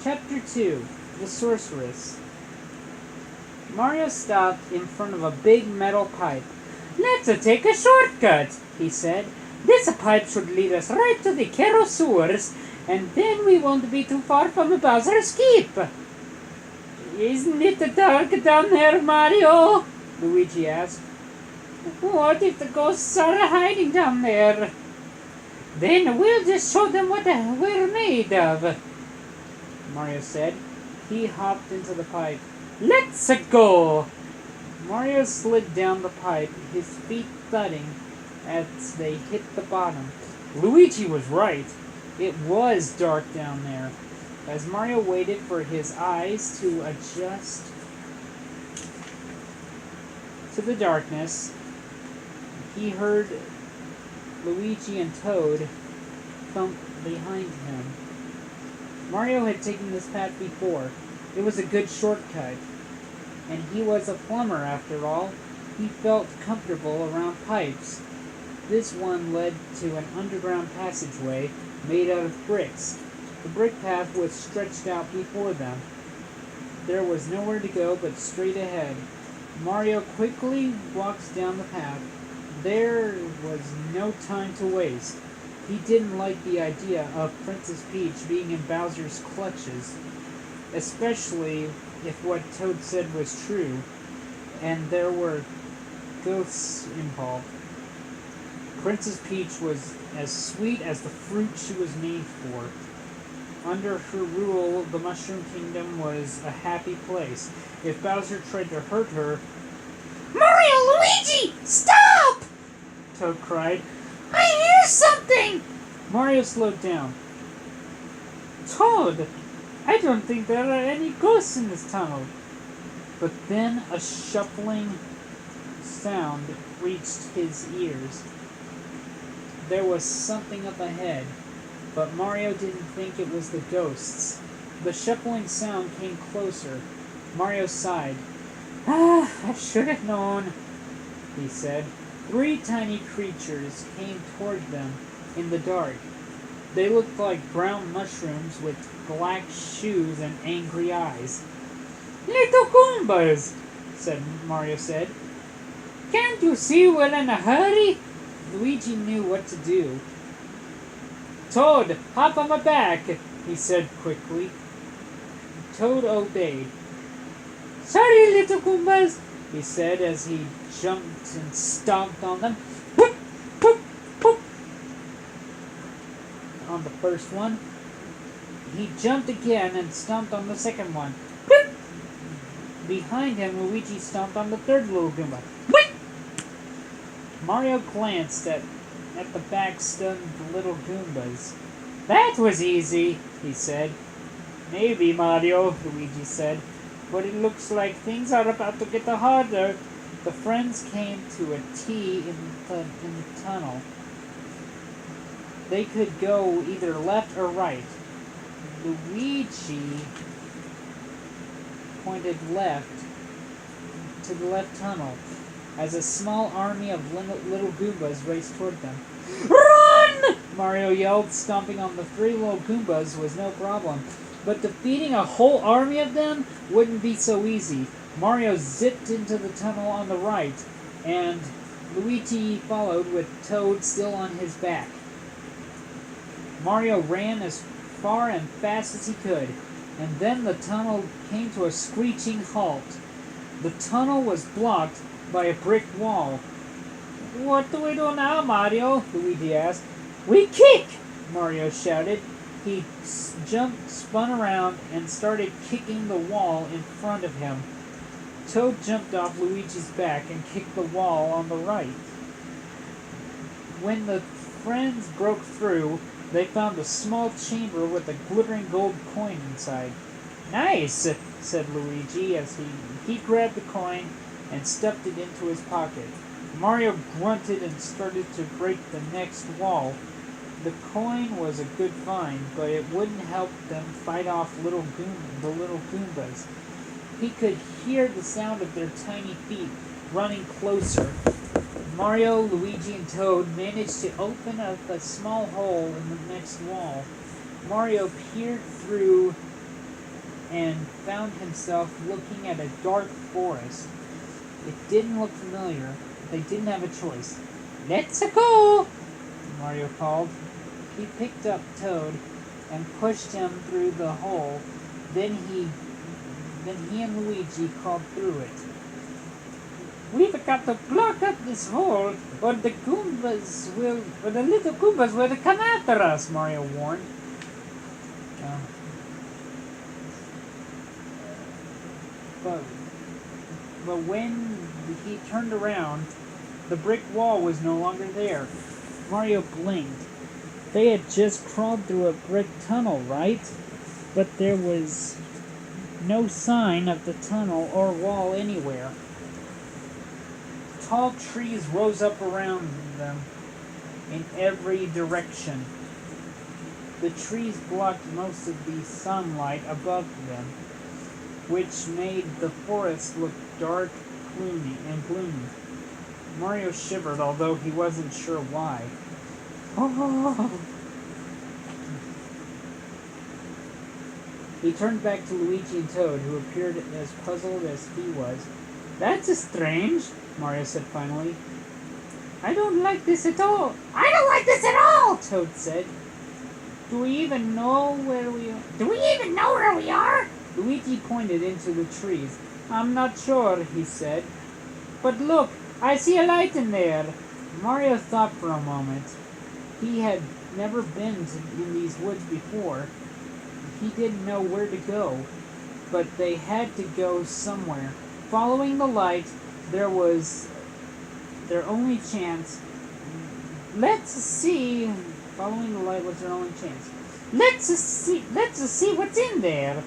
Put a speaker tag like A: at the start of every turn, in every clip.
A: Chapter 2, The Sorceress. Mario stopped in front of a big metal pipe. "Let's take a shortcut," he said. "This pipe should lead us right to the Kero sewers, and then we won't be too far from Bowser's Keep." "Isn't it dark down there, Mario?" Luigi asked. "What if the ghosts are hiding down there?" "Then we'll just show them what we're made of," Mario said. He hopped into the pipe. "Let's go!" Mario slid down the pipe, his feet thudding as they hit the bottom. Luigi was right. It was dark down there. As Mario waited for his eyes to adjust to the darkness, he heard Luigi and Toad thump behind him. Mario had taken this path before. It was a good shortcut. And he was a plumber, after all. He felt comfortable around pipes. This one led to an underground passageway made out of bricks. The brick path was stretched out before them. There was nowhere to go but straight ahead. Mario quickly walked down the path. There was no time to waste. He didn't like the idea of Princess Peach being in Bowser's clutches, especially if what Toad said was true, and there were ghosts involved. Princess Peach was as sweet as the fruit she was made for. Under her rule, the Mushroom Kingdom was a happy place. If Bowser tried to hurt her... "Mario! Luigi! Stop!" Toad cried. "I hear something!" Mario slowed down. "Toad! I don't think there are any ghosts in this tunnel." But then a shuffling sound reached his ears. There was something up ahead, but Mario didn't think it was the ghosts. The shuffling sound came closer. Mario sighed. "Ah, I should have known," he said. 3 tiny creatures came toward them in the dark. They looked like brown mushrooms with black shoes and angry eyes. "Little Goombas," Mario said. "Can't you see we're in a hurry?" Luigi knew what to do. "Toad, hop on my back," he said quickly. Toad obeyed. "Sorry, little Goombas," he said as he jumped and stomped on them. Whoop, whoop, whoop. On the first one. He jumped again and stomped on the second one. Whoop. Behind him, Luigi stomped on the third little Goomba. Whoop. Mario glanced at the back-stunned little Goombas. "That was easy," he said. "Maybe, Mario," Luigi said. "But it looks like things are about to get harder." The friends came to a T in the tunnel. They could go either left or right. Luigi pointed left to the left tunnel as a small army of little Goombas raced toward them. "Run!" Mario yelled. Stomping on the 3 little Goombas was no problem. But defeating a whole army of them wouldn't be so easy. Mario zipped into the tunnel on the right, and Luigi followed with Toad still on his back. Mario ran as far and fast as he could, and then the tunnel came to a screeching halt. The tunnel was blocked by a brick wall. "What do we do now, Mario?" Luigi asked. "We kick!" Mario shouted. He jumped, spun around, and started kicking the wall in front of him. Toad jumped off Luigi's back and kicked the wall on the right. When the friends broke through, they found a small chamber with a glittering gold coin inside. "Nice," said Luigi as he grabbed the coin and stuffed it into his pocket. Mario grunted and started to break the next wall. The coin was a good find, but it wouldn't help them fight off the little Goombas. He could hear the sound of their tiny feet running closer. Mario, Luigi, and Toad managed to open up a small hole in the next wall. Mario peered through and found himself looking at a dark forest. It didn't look familiar, but they didn't have a choice. "Let's go!" Mario called. He picked up Toad and pushed him through the hole. Then he and Luigi crawled through it. "We've got to block up this hole, or the little Goombas will come after us," Mario warned. But when he turned around, the brick wall was no longer there. Mario blinked. They had just crawled through a brick tunnel, right? But there was no sign of the tunnel or wall anywhere. Tall trees rose up around them in every direction. The trees blocked most of the sunlight above them, which made the forest look dark, gloomy. Mario shivered, although he wasn't sure why. Oh. He turned back to Luigi and Toad, who appeared as puzzled as he was. "That's strange," Mario said finally. "I don't like this at all." "I don't like this at all," Toad said. Do we even know where we are? Luigi pointed into the trees. "I'm not sure," he said. "But look, I see a light in there." Mario thought for a moment. He had never been in these woods before. He didn't know where to go, but they had to go somewhere. Following the light, there was their only chance. Let's see. Following the light was their only chance. Let's see what's in there,"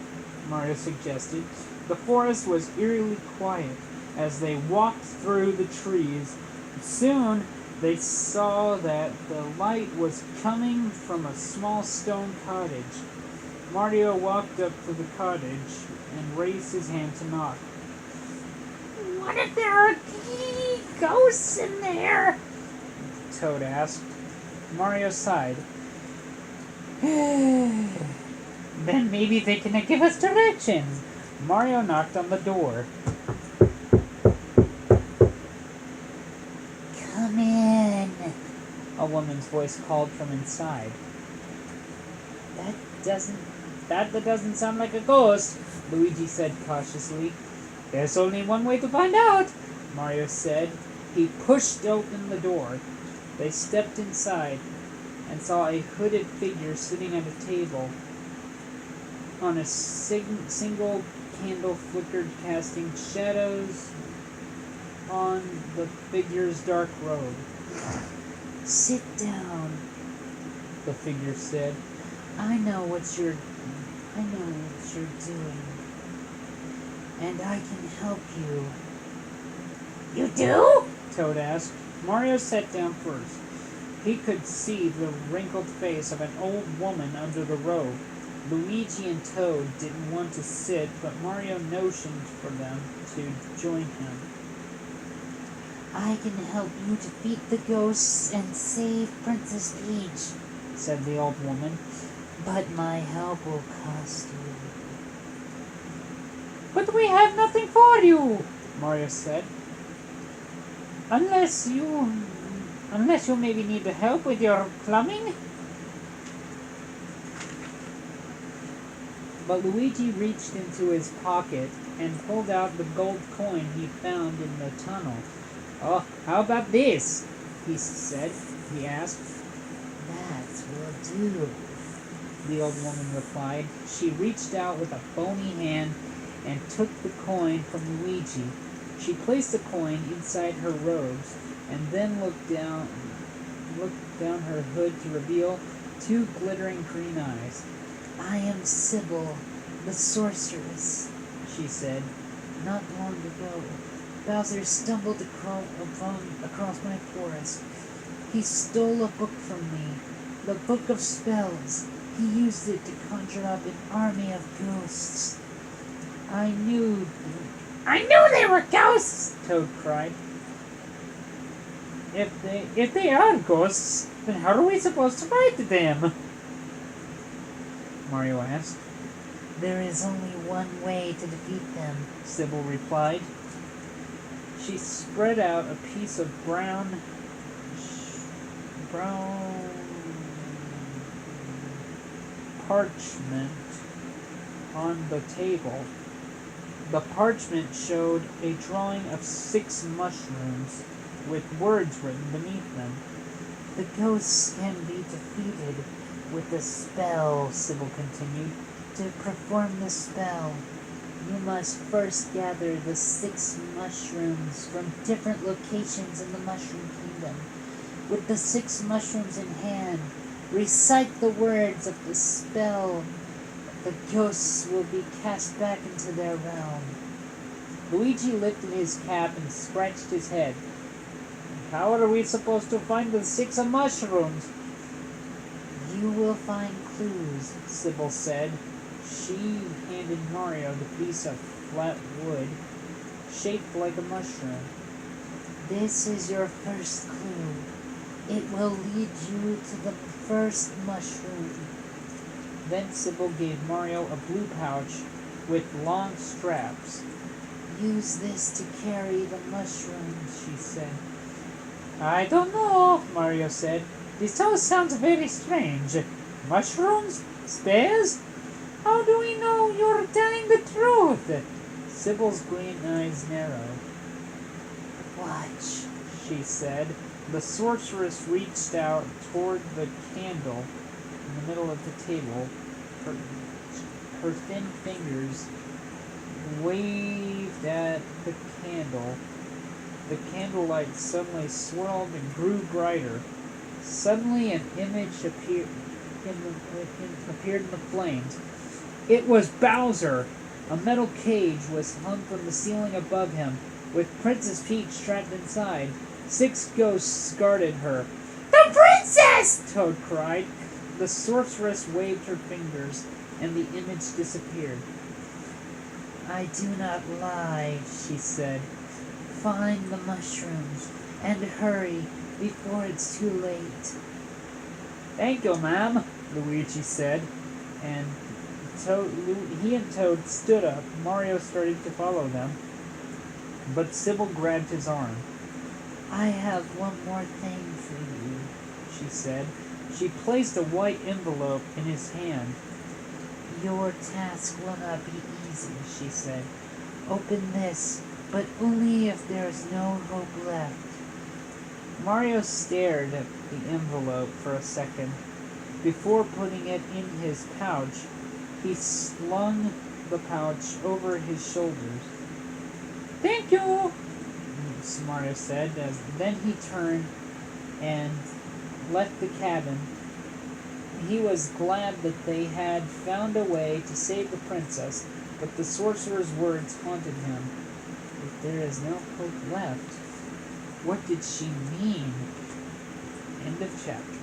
A: Mario suggested. The forest was eerily quiet as they walked through the trees. Soon, they saw that the light was coming from a small stone cottage. Mario walked up to the cottage and raised his hand to knock. "What if there are ghosts in there?" Toad asked. Mario sighed. "Then maybe they can give us directions." Mario knocked on the door. "Come in," a woman's voice called from inside. That doesn't sound like a ghost," Luigi said cautiously. "There's only one way to find out," Mario said. He pushed open the door. They stepped inside and saw a hooded figure sitting at a table. On a single candle flickered, casting shadows on the figure's dark robe. "Sit down," the figure said. I know what you're doing, and I can help you." "You do?" Toad asked. Mario sat down first. He could see the wrinkled face of an old woman under the robe. Luigi and Toad didn't want to sit, but Mario motioned for them to join him. "I can help you defeat the ghosts and save Princess Peach," said the old woman. "But my help will cost you." "But we have nothing for you," Mario said. Unless you maybe need help with your plumbing?" But Luigi reached into his pocket and pulled out the gold coin he found in the tunnel. "Oh, how about this?" he asked. "That will do," the old woman replied. She reached out with a bony hand and took the coin from Luigi. She placed the coin inside her robes and then looked down her hood to reveal two glittering green eyes. "I am Sybil, the sorceress," she said. "Not long ago, Bowser stumbled across my forest. He stole a book from me, the Book of Spells. He used it to conjure up an army of ghosts." I knew they were ghosts!" Toad cried. If they are ghosts, then how are we supposed to fight them?" Mario asked.
B: There is only one way to defeat them,
A: Sybil replied. She spread out a piece of brown parchment on the table. The parchment showed a drawing of 6 mushrooms with words written beneath them.
B: The ghosts can be defeated with a spell, Sybil continued. To perform the spell, you must first gather the 6 mushrooms from different locations in the Mushroom Kingdom. With the 6 mushrooms in hand, recite the words of the spell. The ghosts will be cast back into their realm.
A: Luigi lifted his cap and scratched his head. How are we supposed to find the 6 mushrooms?
B: You will find clues,
A: Sybil said. She handed Mario the piece of flat wood, shaped like a mushroom.
B: This is your first clue. It will lead you to the first mushroom.
A: Then Sybil gave Mario a blue pouch with long straps.
B: Use this to carry the mushrooms,
A: she said. I don't know, Mario said. This all sounds very strange. Mushrooms? Spares? How do we know you're telling the truth? Sybil's green eyes narrowed.
B: Watch,
A: she said. The sorceress reached out toward the candle in the middle of the table. Her thin fingers waved at the candle. The candlelight suddenly swirled and grew brighter. Suddenly an image appeared in the flames. It was Bowser! A metal cage was hung from the ceiling above him, with Princess Peach trapped inside. 6 ghosts guarded her.
B: The princess!
A: Toad cried. The sorceress waved her fingers, and the image disappeared.
B: I do not lie, she said. Find the mushrooms, and hurry, before it's too late.
A: Thank you, ma'am, Luigi said, and he and Toad stood up. Mario started to follow them, but Sybil grabbed his arm.
B: I have one more thing for you,
A: she said. She placed a white envelope in his hand.
B: Your task will not be easy, she said. Open this, but only if there is no hope left.
A: Mario stared at the envelope for a second. Before putting it in his pouch, he slung the pouch over his shoulders. Thank you, Mario said. Then he turned and left the cabin. He was glad that they had found a way to save the princess, but the sorcerer's words haunted him. If there is no hope left, what did she mean? End of chapter.